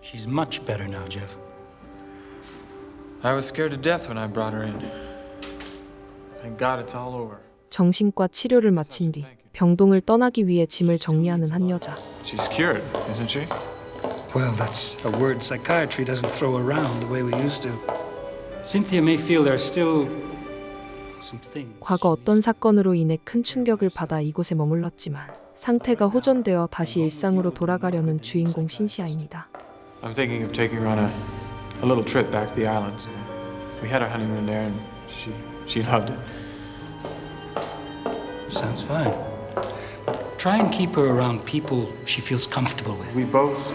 She's much better now, Jeff. I was scared to death when I brought her in. Thank God it's all over. 정신과 치료를 마친 뒤 병동을 떠나기 위해 짐을 정리하는 한 여자. She's cured, isn't she? Well, that's a word psychiatry doesn't throw around the way we used to. Cynthia may feel there's still some things. 과거 어떤 사건으로 인해 큰 충격을 받아 이곳에 머물렀지만 상태가 호전되어 다시 일상으로 돌아가려는 주인공 신시아입니다. I'm thinking of taking her on a little trip back to the islands. We had our honeymoon there, and she loved it. Sounds fine. But try and keep her around people she feels comfortable with. We both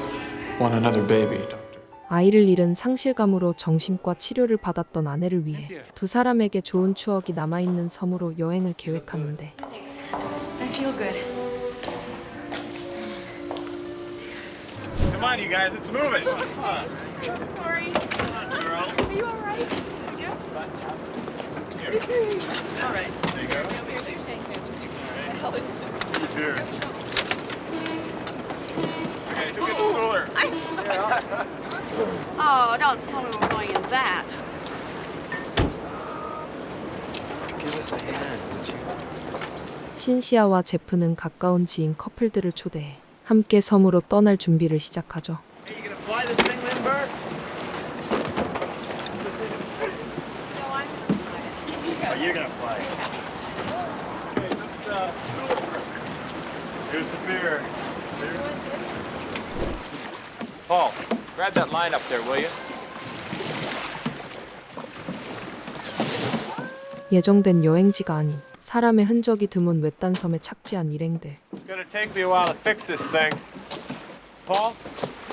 want another baby, Doctor. 아이를 잃은 상실감으로 정신과 치료를 받았던 아내를 위해 두 사람에게 좋은 추억이 남아있는 섬으로 여행을 계획하는데 Thanks. I feel good. Come on, you guys, it's moving. Sorry. Are you all right? Yes. Here. All right. There you go. Here. Okay, go get the stroller. I'm sorry. Oh, don't tell me we're going in that. Give us a hand, would you? 신시아와 제프는 가까운 지인 커플들을 초대해 함께 섬으로 떠날 준비를 시작하죠. Are you gonna fly this thing, Lindbergh? No, I'm Oh, you're gonna fly it. Okay, let's Here's the beer. Paul, grab that line up there, will you? 예정된 여행지가 아닌 사람의 흔적이 드문 외딴 섬에 착지한 일행들. It's gonna take me a while to fix this thing. Paul?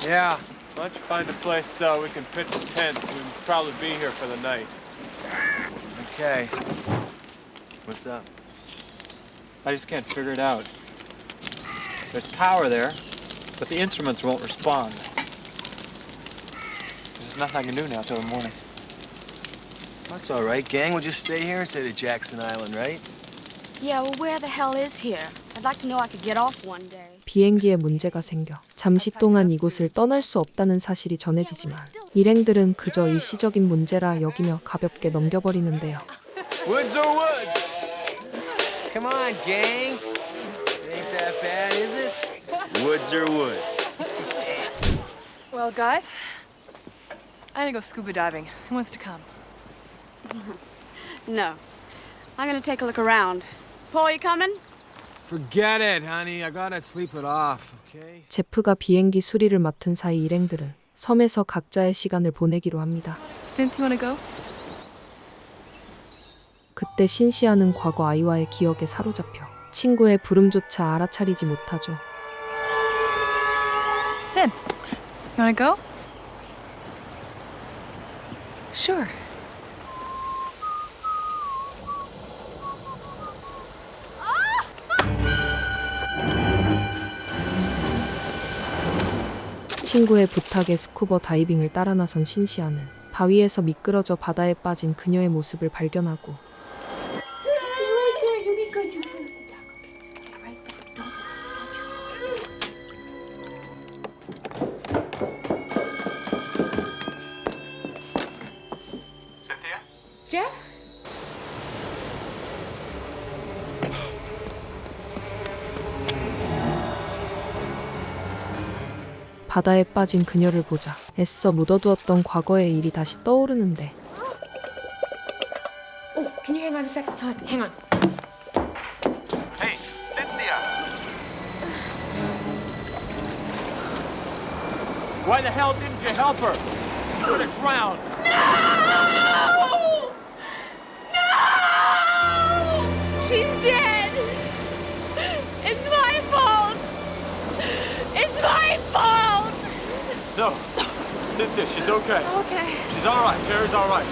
Yeah. Why don't you find a place we can pitch tents? We'll probably be here for the night. Okay. What's up? I just can't figure it out. There's power there, but the instruments won't respond. There's nothing I can do now till the morning. That's all right, gang. We'll just stay here and stay to Jackson Island, right? Yeah, well, where the hell is here? I'd like to know I could get off one day. 비행기에 문제가 생겨 잠시 동안 이곳을 떠날 수 없다는 사실이 전해지지만 일행들은 그저 일시적인 문제라 여기며 가볍게 넘겨버리는데요. Woods or woods? Come on, gang. It ain't that bad, is it? Woods or woods? Well, guys, I'm gonna go scuba diving. Who wants to come? No. I'm gonna take a look around. Paul, you coming? Forget it, honey. I gotta sleep it off, okay? 제프가 비행기 수리를 맡은 사이 일행들은 섬에서 각자의 시간을 보내기로 합니다. Cynthia, wanna go? 그때 신시아는 과거 아이와의 기억에 사로잡혀 친구의 부름조차 알아차리지 못하죠. Cynth, you wanna go? Sure. 친구의 부탁에 스쿠버 다이빙을 따라 나선 신시아는 바위에서 미끄러져 바다에 빠진 그녀의 모습을 발견하고 Cynthia? Jeff? 바다에 빠진 그녀를 보자 애써 묻어두었던 과거의 일이 다시 떠오르는데 Oh, can you hang on a second? Hang on. Hey, Cynthia! Why the hell didn't you help her? She would have drowned. No! No! She's dead! It's my fault! It's my fault! No, Cynthia, she's okay. Okay. She's all right. Terry's all right.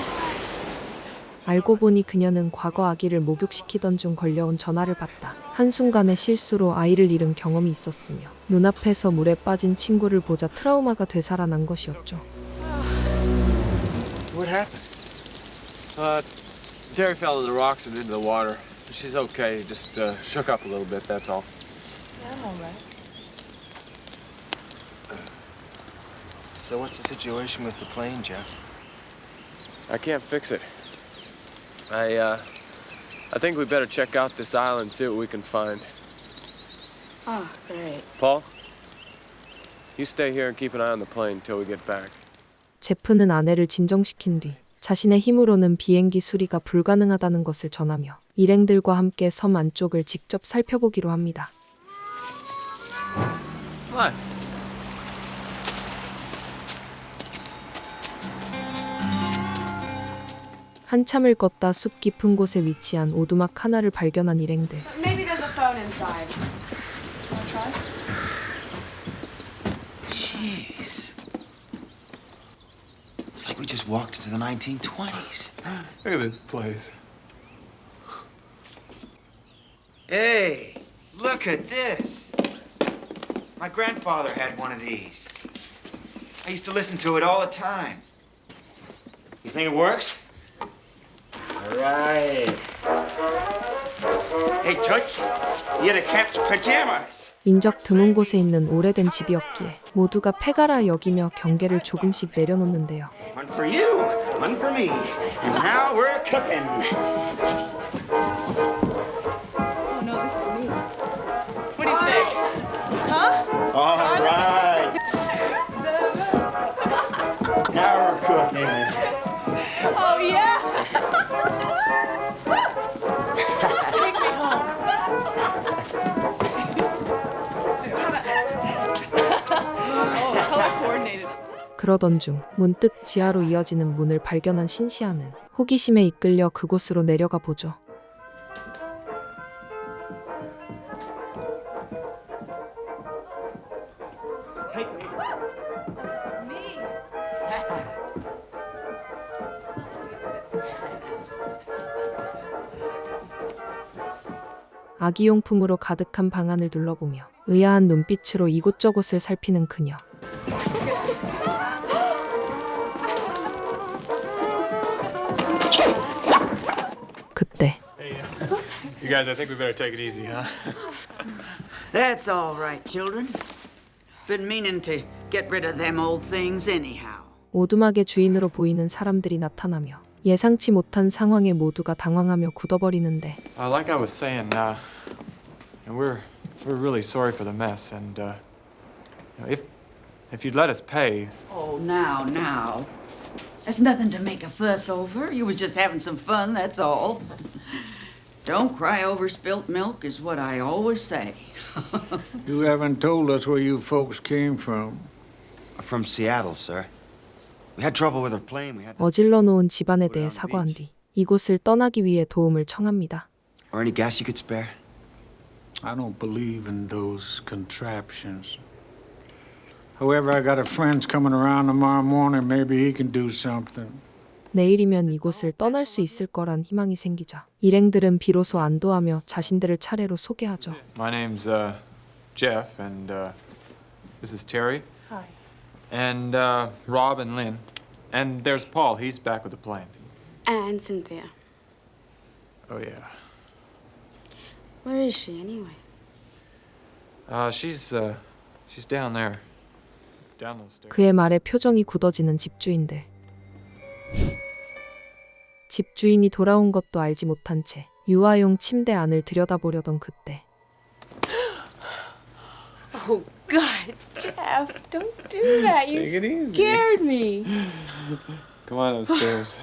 알고 보니 그녀는 과거 아기를 목욕시키던 중 걸려온 전화를 받다 한순간의 실수로 아이를 잃은 경험이 있었으며 눈앞에서 물에 빠진 친구를 보자 트라우마가 되살아난 것이었죠. What happened? Terry fell to the rocks and into the water. She's okay. Just shook up a little bit. That's all. Yeah, I'm all right. So what's the situation with the plane, Jeff? I can't fix it. I think we better check out this island, see what we can find. Oh, great. Paul, you stay here and keep an eye on the plane until we get back. 제프는 아내를 진정시킨 뒤 자신의 힘으로는 비행기 수리가 불가능하다는 것을 전하며 일행들과 함께 섬 안쪽을 직접 살펴보기로 합니다. What? 한참을 걷다 숲 깊은 곳에 위치한 오두막 하나를 발견한 일행들. Maybe there's a phone inside. Jeez. It's like we just walked into the 1920s. Look at this place. Hey, look at this. My grandfather had one of these. I used to listen to it all the time. You think it works? All right. Hey, Toots, you're the cat's pajamas. 인적 드문 곳에 있는 오래된 집이었기에 모두가 폐가라 여기며 경계를 조금씩 내려놓는데요. One for you, one for me. And now we're cooking. Oh no, this is me. What do you think? Huh? All right. Now we're cooking. Oh yeah. Take me home. Oh, color coordinated. 그러던 중 문득 지하로 이어지는 문을 발견한 신시아는 호기심에 이끌려 그곳으로 내려가 보죠. Take me. 아기용품으로 가득한 방안을 둘러보며 의아한 눈빛으로 이곳저곳을 살피는 그녀. 그때 You guys, I think we better take it easy, huh? That's all right, children. Been meaning to get rid of them old things anyhow. 오두막의 주인으로 보이는 사람들이 나타나며 예상치 못한 상황에 모두가 당황하며 굳어버리는데 Like I was saying, we're really sorry for the mess, and if you'd let us pay. Oh, now. That's nothing to make a fuss over. You was just having some fun, that's all. Don't cry over spilt milk is what I always say. You haven't told us where you folks came from. From Seattle, sir. We had trouble with our plane. We had to... 어질러 놓은 집안에 대해 사과한 뒤 이곳을 떠나기 위해 도움을 청합니다. Or any gas you could spare? I don't believe in those contraptions. However, I got a friend's coming around tomorrow morning. Maybe he can do something. 내일이면 이곳을 떠날 수 있을 거란 희망이 생기자 일행들은 비로소 안도하며 자신들을 차례로 소개하죠. My name's Jeff, and this is Terry. Hi. And Rob and Lynn. And there's Paul. He's back with the plane. And Cynthia. Oh, yeah. Where is she anyway? She's down there. Down those stairs. 그의 말에 표정이 굳어지는 집주인들. 집주인이 돌아온 것도 알지 못한 채 유아용 침대 안을 들여다보려던 그때 Oh, God, Jeff, don't do that. You Take it easy. scared me. Come on upstairs.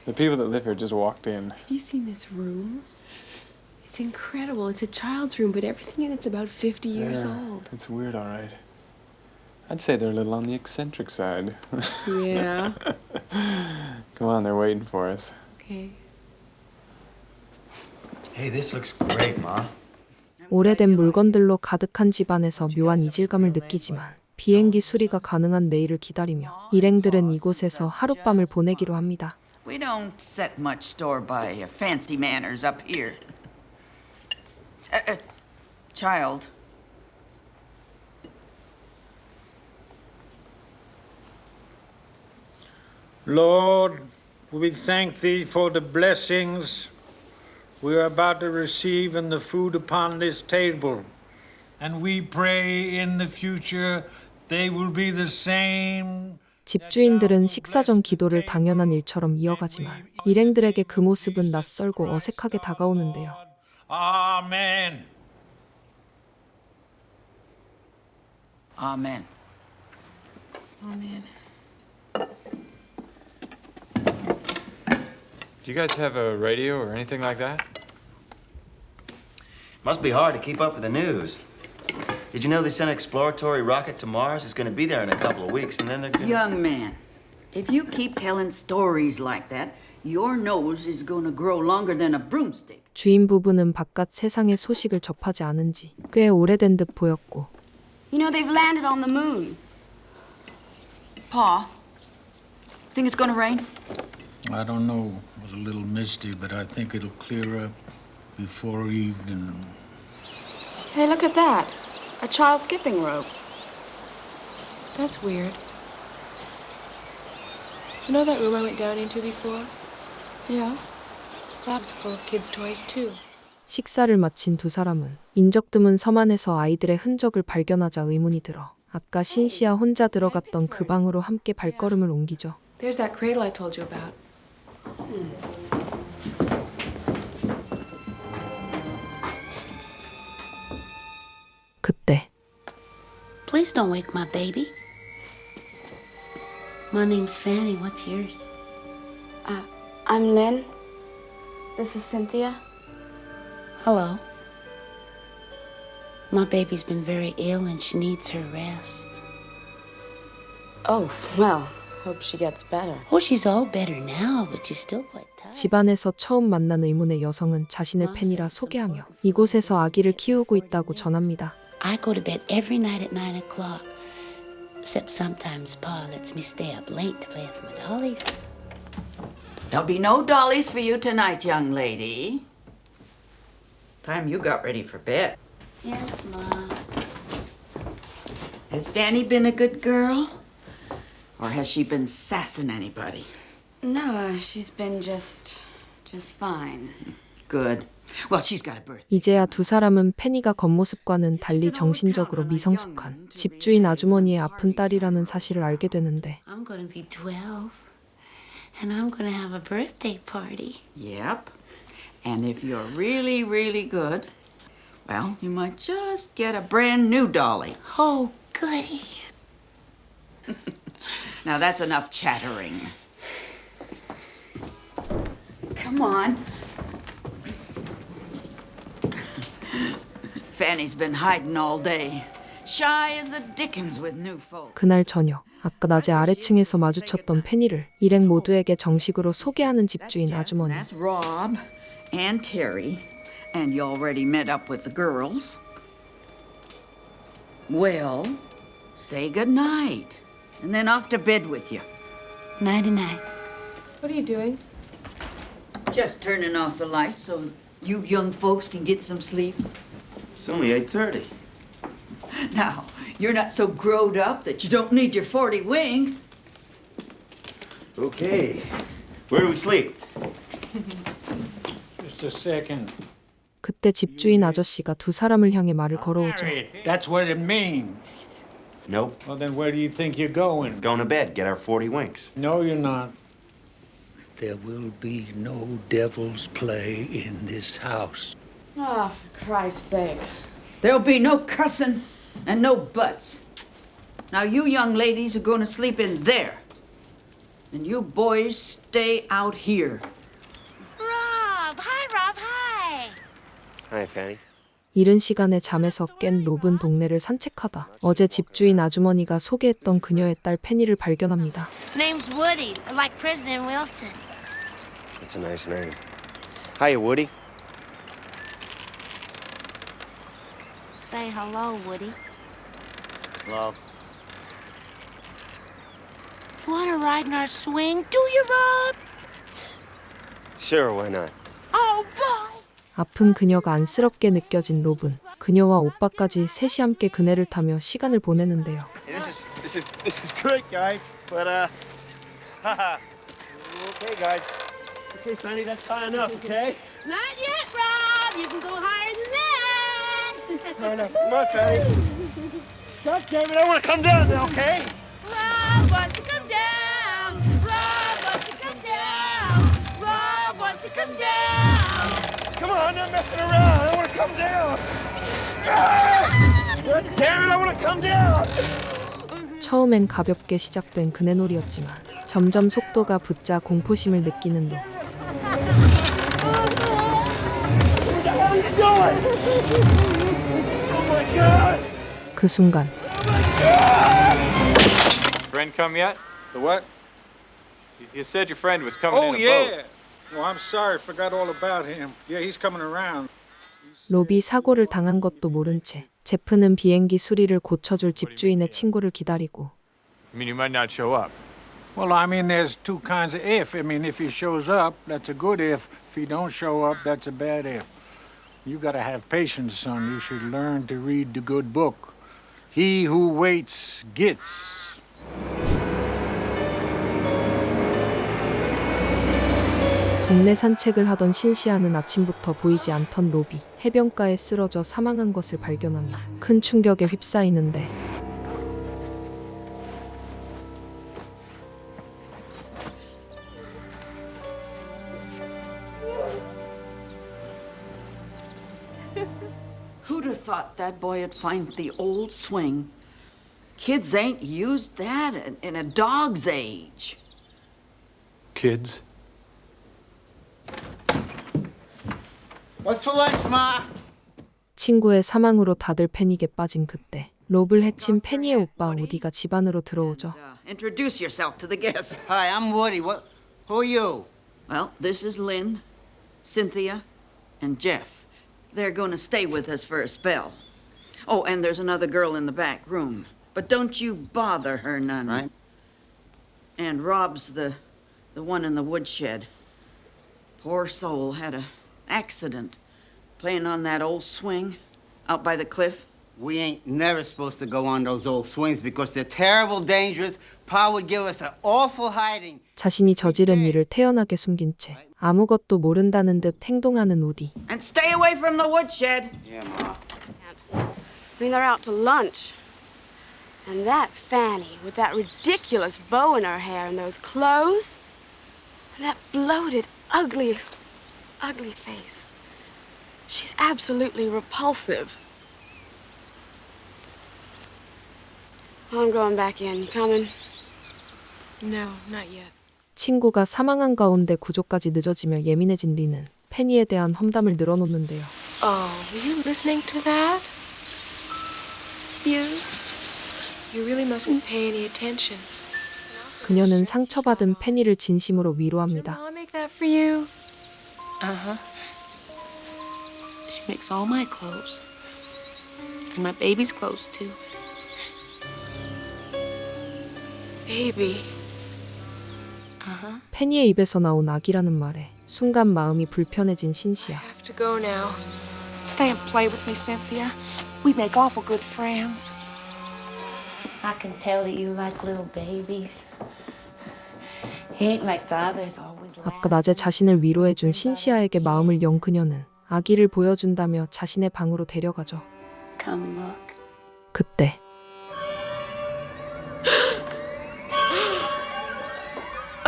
The people that live here just walked in. Have you seen this room? It's incredible. It's a child's room, but everything in it's about 50 years old. It's weird, all right. I'd say they're a little on the eccentric side. Yeah. Come on, they're waiting for us. Okay. Hey, this looks great, Ma. 오래된 물건들로 가득한 집안에서 묘한 이질감을 느끼지만 비행기 수리가 가능한 내일을 기다리며 일행들은 이곳에서 하룻밤을 보내기로 합니다. We don't set much store by fancy manners up here. Child. Lord, we thank thee for the blessings we are about to receive and the food upon this table. And we pray in the future they will be the same. 집주인들은 식사 전 기도를 당연한 일처럼 이어가지만 일행들에게 그 모습은 낯설고 어색하게 다가오는데요. 아멘. Amen. Amen. Do you guys have a radio or anything like that? Must be hard to keep up with the news. Did you know they sent an exploratory rocket to Mars? It's going to be there in a couple of weeks, and then they're going to... Young man, if you keep telling stories like that, your nose is going to grow longer than a broomstick. 주인 부부는 바깥 세상의 소식을 접하지 않은 지 꽤 오래된 듯 보였고 You know, they've landed on the moon. Pa, think it's going to rain? I don't know. It was a little misty, but I think it'll clear up before evening. Hey, look at that. A child skipping rope. That's weird. You know that room I went down into before? Yeah. That was full of kids' toys, too. 식사를 마친 두 사람은 인적 드문 섬 안에서 아이들의 흔적을 발견하자 의문이 들어 아까 신시아 혼자 들어갔던 그 방으로 함께 발걸음을 옮기죠. There's that cradle I told you about. 그때 Please don't wake my baby. My name's Fanny. What's yours? I'm Lynn. This is Cynthia. Hello. My baby's been very ill and she needs her rest. Oh, well, hope she gets better. Oh, she's all better now, but she's still quite tired. 집안에서 처음 만난 의문의 여성은 자신을 팬이라 소개하며 이곳에서 아기를 키우고 있다고 전합니다. I go to bed every night at 9 o'clock. Except sometimes Pa lets me stay up late to play with my dollies. There'll be no dollies for you tonight, young lady. Time you got ready for bed. Yes, Ma. Has Fanny been a good girl? Or has she been sassing anybody? No, she's been just fine. Good. Well, she's got a birthday. 이제야 두 사람은 페니가 겉모습과는 달리 정신적으로 미성숙한 집주인 아주머니의 아픈 딸이라는 사실을 알게 되는데 I'm going to be 12. And I'm going to have a birthday party. Yep. And if you're really, really good, well, you might just get a brand new dolly. Oh, goody. Now that's enough chattering. Come on. Fanny's been hiding all day. Shy as the dickens with new folks. 그날 저녁 아까 낮에 아래층에서 마주쳤던 페니를 일행 모두에게 정식으로 소개하는 집주인 아주머니. That's Rob and Terry. And you already met up with the girls. Well, say goodnight. And then off to bed with you. Nighty-night. What are you doing? Just turning off the lights so you young folks can get some sleep. It's only 8:30. Now, you're not so growed up that you don't need your 40 wings. Okay. Where do we sleep? Just a second. 그때 집주인 아저씨가 두 사람을 향해 말을 걸어오죠. Married. That's what it means. Nope. Well, then where do you think you're going? Going to bed. Get our 40 winks. No, you're not. There will be no devil's play in this house. Oh, for Christ's sake. There'll be no cussing and no buts. Now, you young ladies are going to sleep in there. And you boys stay out here. Rob! Hi, Rob. Hi. Hi, Fanny. 이른 시간에 잠에서 깬 롭은 동네를 산책하다 어제 집주인 아주머니가 소개했던 그녀의 딸 페니를 발견합니다. Name's Woody, like President Wilson. That's a nice name. Hiya, Woody. Say hello, Woody. Hello. You want to ride in our swing? Do you, Rob? Sure, why not? Oh, boy! 아픈 그녀가 안쓰럽게 느껴진 롭은 그녀와 오빠까지 셋이 함께 그네를 타며 시간을 보내는데요. This is great, guys. But okay, guys. Okay, Fanny, that's high enough. Okay. Not yet, Rob. You can go higher than that. High enough. Come on, Fanny. God damn it, I want to come down now, okay? Rob wants to come down. Rob wants to come down. Rob wants to come down. Come on, I'm not messing around. I want to come down. God damn it, I want to come down. 처음엔 가볍게 시작된 그네놀이였지만 점점 속도가 붙자 공포심을 느끼는 로. 그 순간 Friend come yet? The what? You said your friend was coming Oh, in a boat. yeah. Well, I'm sorry, forgot all about him. Yeah, he's coming around. 로비 사고를 당한 것도 모른 채 제프는 비행기 수리를 고쳐줄 집주인의 친구를 기다리고 I mean, you might not show up. Well, I mean, there's two kinds of if. I mean, if he shows up, that's a good if. If he don't show up, that's a bad if. You gotta have patience, son. You should learn to read the good book. He who waits gets. 동네 산책을 하던 신시아는 아침부터 보이지 않던 로비, 해변가에 쓰러져 사망한 것을 발견하며 큰 충격에 휩싸이는데 Who'd have thought that boy'd find the old swing? Kids ain't used that in a dog's age. Kids? What's for lunch, Ma? 친구의 사망으로 다들 패닉에 빠진 그때 롭을 해친 페니의 오빠 우디가 집 안으로 들어오죠. Introduce yourself to the guests. Hi, I'm Woody. Who are you? Well, this is Lynn, Cynthia, and Jeff. They're going to stay with us for a spell. Oh, and there's another girl in the back room. But don't you bother her none. Right. And Rob's the one in the woodshed. Poor soul had a accident playing on that old swing out by the cliff. We ain't never supposed to go on those old swings because they're terrible dangerous. Pa would give us an awful hiding. 자신이 저지른 일을 태연하게 숨긴 채 아무것도 모른다는 듯 행동하는 우디. And stay away from the woodshed. Yeah, Ma. I mean, they're out to lunch. And that Fanny, with that ridiculous bow in her hair and those clothes, and that bloated, ugly face. She's absolutely repulsive. I'm going back in. You coming? No, not yet. 친구가 사망한 가운데 구조까지 늦어지며 예민해진 리는 페니에 대한 험담을 늘어놓는데요. Oh, were you listening to that? You really mustn't pay any attention. 그녀는 상처받은 페니를 진심으로 위로합니다. Mom make that for you? Uh-huh. She makes all my clothes. And my baby's clothes, too. Baby. Uh-huh. 페니의 입에서 나온 아기라는 말에 순간 마음이 불편해진 신시아. Have to go now. Stay and play with me, Cynthia. We make awful good friends. I can tell that you like little babies. He ain't like the others, always 아까 낮에 자신을 위로해준 신시아에게 마음을 연 그녀는 아기를 보여준다며 자신의 방으로 데려가죠. Come look. 그때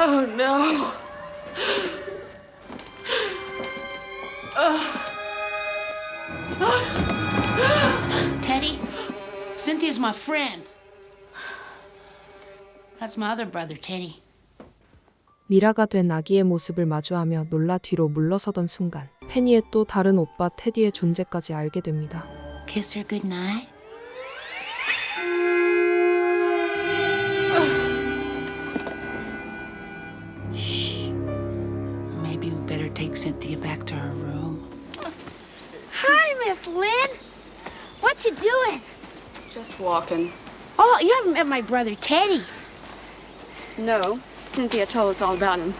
Oh no. Teddy, Cynthia's my friend. That's my other brother, Teddy. 미라가 된 아기의 모습을 마주하며 놀라 뒤로 물러서던 순간 페니의 또 다른 오빠 테디의 존재까지 알게 됩니다. Kiss her goodnight. Shh. Maybe we better take Cynthia back to her room. Hi, Miss Lynn. What you doing? Just walking. Oh, you haven't met my brother Teddy. No, Cynthia told us all about him.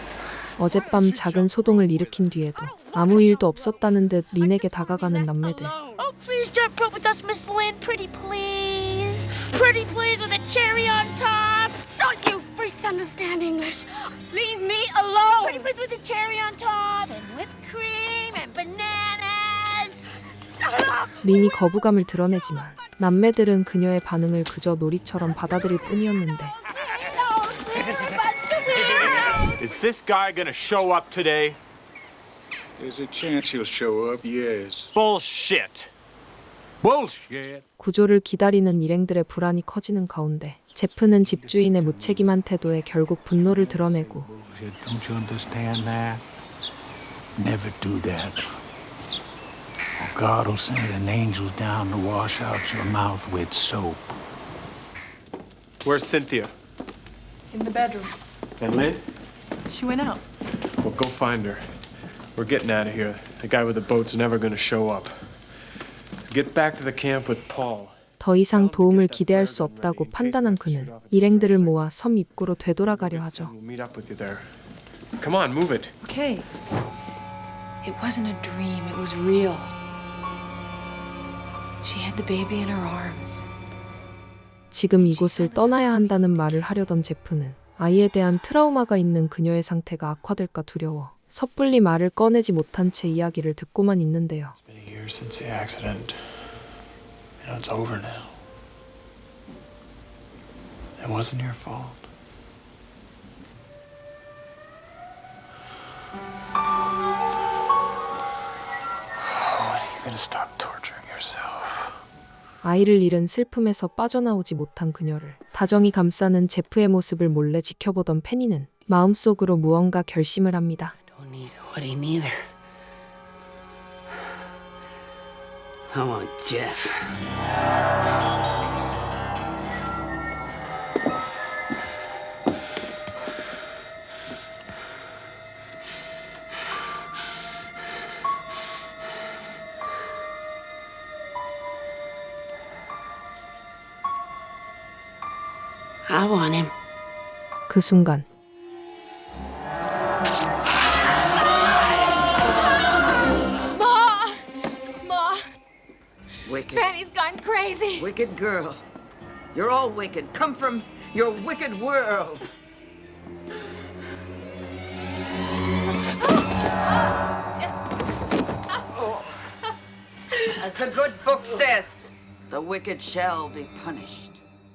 어젯밤 작은 소동을 일으킨 뒤에도 아무 일도 없었다는 듯 린에게 다가가는 남매들. Oh, please jump rope with us, Miss Lynn. Pretty please. Pretty please with a cherry on top. Don't you freaks understand English? Leave me alone! Pretty please with a cherry on top and whipped cream and bananas. Shut up! 린이 거부감을 드러내지만 남매들은 그녀의 반응을 그저 놀이처럼 받아들일 뿐이었는데 Is this guy gonna show up today? There's a chance he'll show up, yes. Bullshit. Bullshit. 구조를 기다리는 일행들의 불안이 커지는 가운데 제프는 집주인의 무책임한 태도에 결국 분노를 드러내고 Don't you understand that? Never do that. Or God will send an angel down to wash out your mouth with soap. Where's Cynthia? In the bedroom. And Lynn? She went out. Well, go find her. We're getting out of here. The guy with the boat's never gonna show up. Get back to the camp with Paul. 더 이상 도움을 기대할 수 없다고 판단한 그는 일행들을 모아 섬 입구로 되돌아가려 하죠. We'll meet up with you there. Come on, move it. Okay. It wasn't a dream, it was real. She had the baby in her arms. 지금 이곳을 떠나야 한다는 말을 하려던 제프는 아이에 대한 트라우마가 있는 그녀의 상태가 악화될까 두려워 섣불리 말을 꺼내지 못한 채 이야기를 듣고만 있는데요. It's been a year since the accident. You know, it's over now. It wasn't your fault. When are you gonna stop torturing yourself? 아이를 잃은 슬픔에서 빠져나오지 못한 그녀를 다정히 감싸는 제프의 모습을 몰래 지켜보던 페니는 마음속으로 무언가 결심을 합니다. Don't need Woody neither. I want Jeff. I want him. 그 순간 Ma! Wicked. Fanny's gone crazy. Wicked girl. You're all wicked. Come from your wicked world. As the good book says, the wicked shall be punished.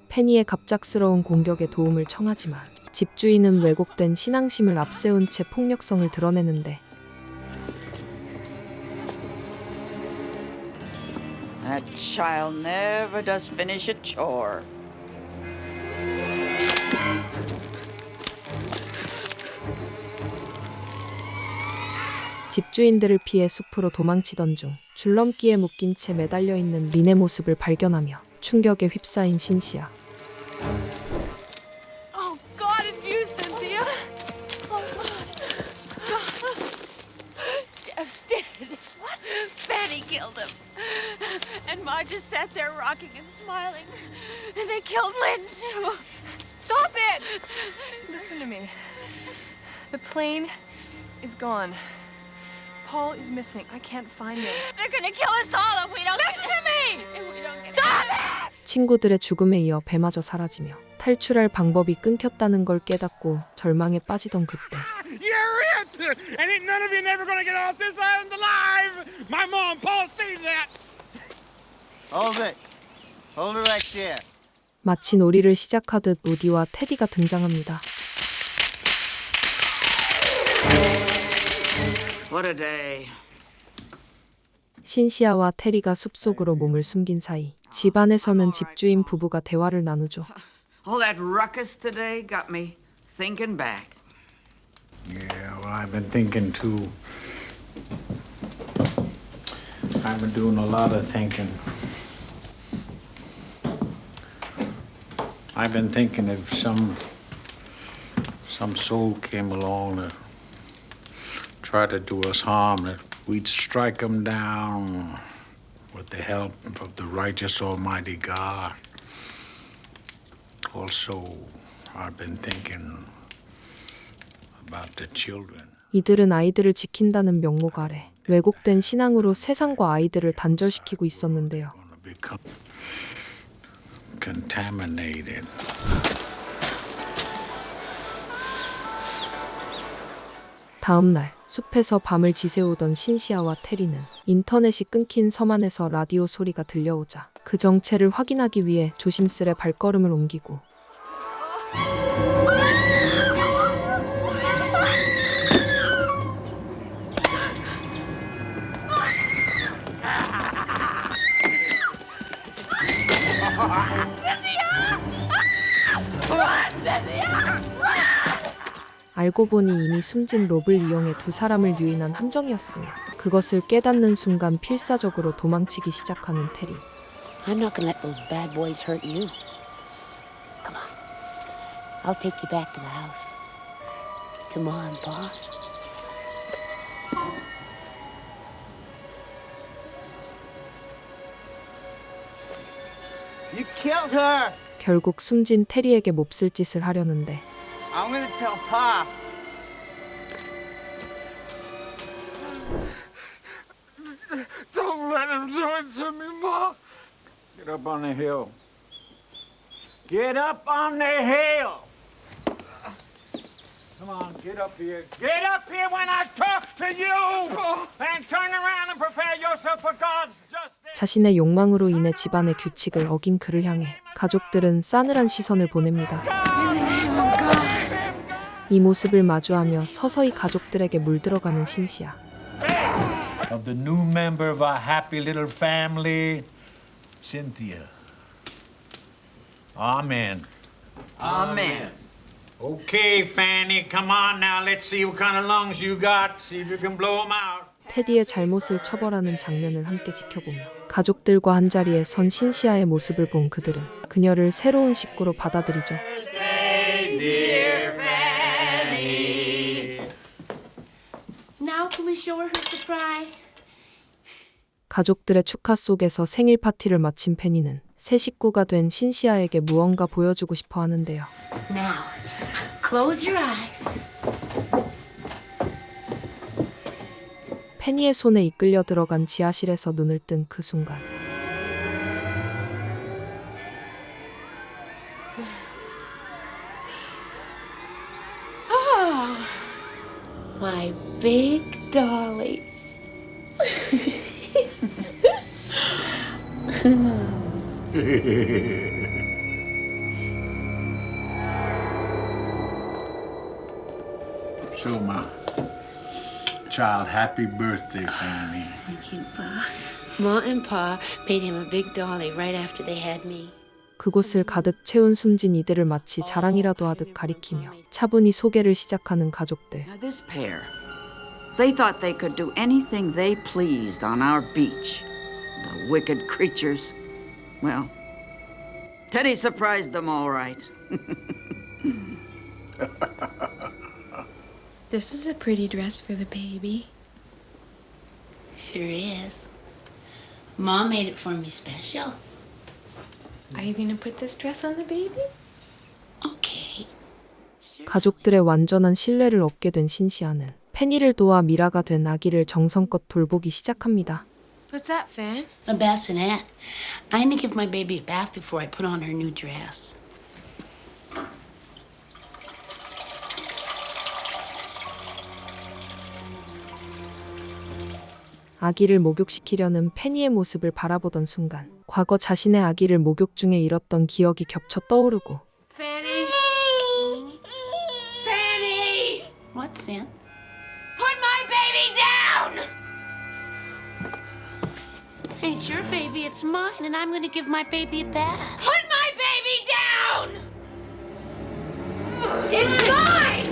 페니의 갑작스러운 공격에 도움을 청하지만 집주인은 왜곡된 신앙심을 앞세운 채 폭력성을 드러내는데 That child never does finish a chore. 집주인들을 피해 숲으로 도망치던 중 줄넘기에 묶인 채 매달려 있는 린의 모습을 발견하며 충격에 휩싸인 신시아. Oh, God, it's you, Cynthia. Oh, God. Jeff's dead. Fanny killed him. And Ma just sat there rocking and smiling. And they killed Lynn, too. Stop it! Listen to me. The plane is gone. Paul is missing. I can't find him. They're gonna kill us all if we don't get him. If we don't get him. 친구들의 죽음에 이어 배마저 사라지며 탈출할 방법이 끊겼다는 걸 깨닫고 절망에 빠지던 그때 You're it! And ain't none of you never gonna get off this island alive! My mom, Paul, see that! Hold it. Hold it right there. 마치 놀이를 시작하듯 우디와 테디가 등장합니다. What a day. 신시아와 테리가 숲속으로 몸을 숨긴 사이 집안에서는 집주인 부부가 대화를 나누죠. All that ruckus today got me thinking back. Yeah, well, I've been thinking too. I've been doing a lot of thinking. I've been thinking if some soul came along to try to do us harm, that we'd strike them down with the help of the righteous Almighty God. Also, I've been thinking about the children. 이들은 아이들을 지킨다는 명목 아래 왜곡된 신앙으로 세상과 아이들을 단절시키고 있었는데요. Become contaminated. 다음 날 숲에서 밤을 지새우던 신시아와 테리는 인터넷이 끊긴 섬 안에서 라디오 소리가 들려오자 그 정체를 확인하기 위해 조심스레 발걸음을 옮기고 알고 보니 이미 숨진 롭을 이용해 두 사람을 유인한 함정이었으며 그것을 깨닫는 순간 필사적으로 도망치기 시작하는 테리. I'm not gonna let those bad boys hurt you. Come on. I'll take you back to the house. To Ma and Pa. You killed her! 결국 숨진 테리에게 몹쓸 짓을 하려는데 I'm gonna tell Pa. Don't let him do it to me, Ma. Get up on the hill. Get up on the hill. Come on, get up here. Get up here when I talk to you! And turn around and prepare yourself for God's justice. 자신의 욕망으로 인해 집안의 규칙을 어긴 그를 향해 가족들은 싸늘한 시선을 보냅니다. 이 모습을 마주하며 서서히 가족들에게 물들어가는 신시아. Of the new member of our happy little family, Cynthia. Amen. Amen. Okay, Fanny, come on now. Let's see what kind of lungs you got. See if you can blow them out. 테디의 잘못을 처벌하는 장면을 함께 지켜보며 가족들과 한자리에 선 신시아의 모습을 본 그들은 그녀를 새로운 식구로 받아들이죠. Now can we show her her surprise? 가족들의 축하 속에서 생일 파티를 마친 페니는 새 식구가 된 신시아에게 무언가 보여주고 싶어 하는데요. Now, close your eyes. 페니의 손에 이끌려 들어간 지하실에서 눈을 뜬 그 순간 My big dollies. So, my child, happy birthday, Fanny. Thank you, Pa. Ma and Pa made him a big dolly right after they had me. 그곳을 가득 채운 숨진 이들을 마치 자랑이라도 하듯 가리키며 차분히 소개를 시작하는 가족들. Now this pair, they thought they could do anything they pleased on our beach. The wicked creatures. Well, Teddy surprised them all right. This is a pretty dress for the baby. Sure is. Ma made it for me special. Are you gonna put this dress on the baby? Okay. 가족들의 완전한 신뢰를 얻게 된 신시아는 페니를 도와 미라가 된 아기를 정성껏 돌보기 시작합니다. What's that, Fan? A bassinet. I need to give my baby a bath before I put on her new dress. 아기를 목욕시키려는 페니의 모습을 바라보던 순간 과거 자신의 아기를 목욕 중에 잃었던 기억이 겹쳐 떠오르고 Fanny! Fanny! What's that? Put my baby down! Ain't your baby, it's mine, and I'm gonna give my baby a bath. Put my baby down! It's mine!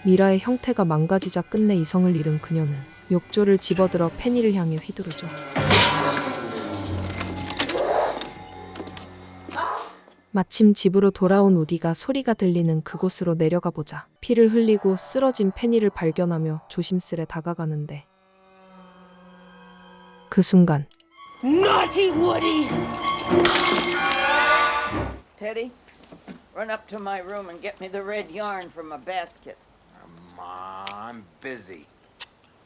미라의 형태가 망가지자 끝내 이성을 잃은 그녀는 욕조를 집어들어 페니를 향해 휘두르죠. 마침 집으로 돌아온 우디가 소리가 들리는 그곳으로 내려가 보자 피를 흘리고 쓰러진 페니를 발견하며 조심스레 다가가는데 그 순간 Naughty Woody! Teddy, run up to my room and get me the red yarn from a basket. Ma, I'm busy.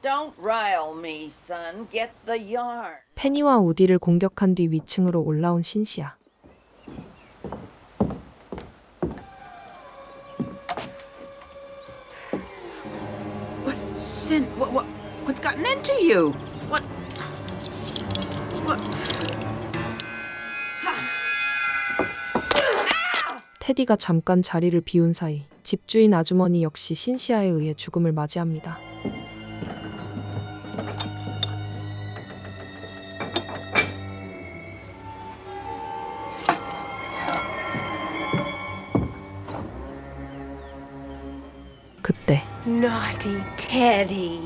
Don't rile me, son. Get the yarn. 페니와 우디를 공격한 뒤 위층으로 올라온 신시아. What's gotten into you? What? 테디가 잠깐 자리를 비운 사이 집주인 아주머니 역시 신시아에 의해 죽음을 맞이합니다. 그때 Naughty Teddy.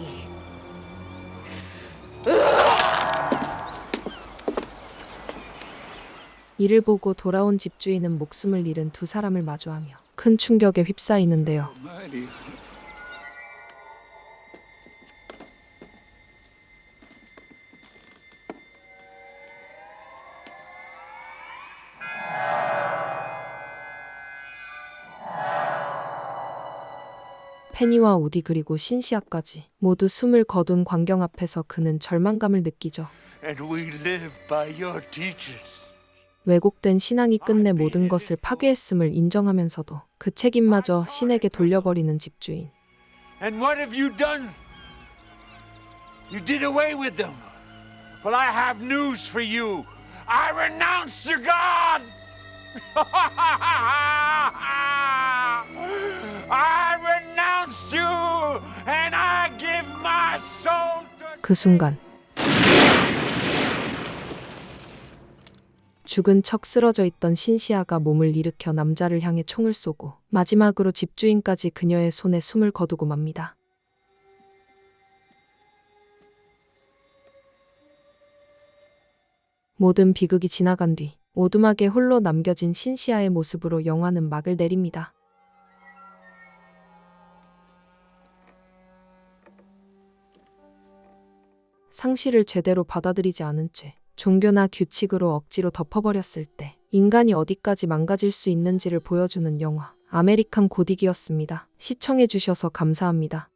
이를 보고 돌아온 집주인은 목숨을 잃은 두 사람을 마주하며 큰 충격에 휩싸이는데요. 페니와 우디 그리고 신시아까지 모두 숨을 거둔 광경 앞에서 그는 절망감을 느끼죠. And we live by your teachers. 왜곡된 신앙이 끝내 모든 것을 파괴했음을 인정하면서도 그 책임마저 신에게 돌려버리는 집주인. And what have you done? You did away with them. Well, I have news for you. I renounce your God. I renounce you and I give my soul to... 그 순간 죽은 척 쓰러져 있던 신시아가 몸을 일으켜 남자를 향해 총을 쏘고 마지막으로 집주인까지 그녀의 손에 숨을 거두고 맙니다. 모든 비극이 지나간 뒤 오두막에 홀로 남겨진 신시아의 모습으로 영화는 막을 내립니다. 상실을 제대로 받아들이지 않은 채 종교나 규칙으로 억지로 덮어버렸을 때 인간이 어디까지 망가질 수 있는지를 보여주는 영화 아메리칸 고딕이었습니다. 시청해주셔서 감사합니다.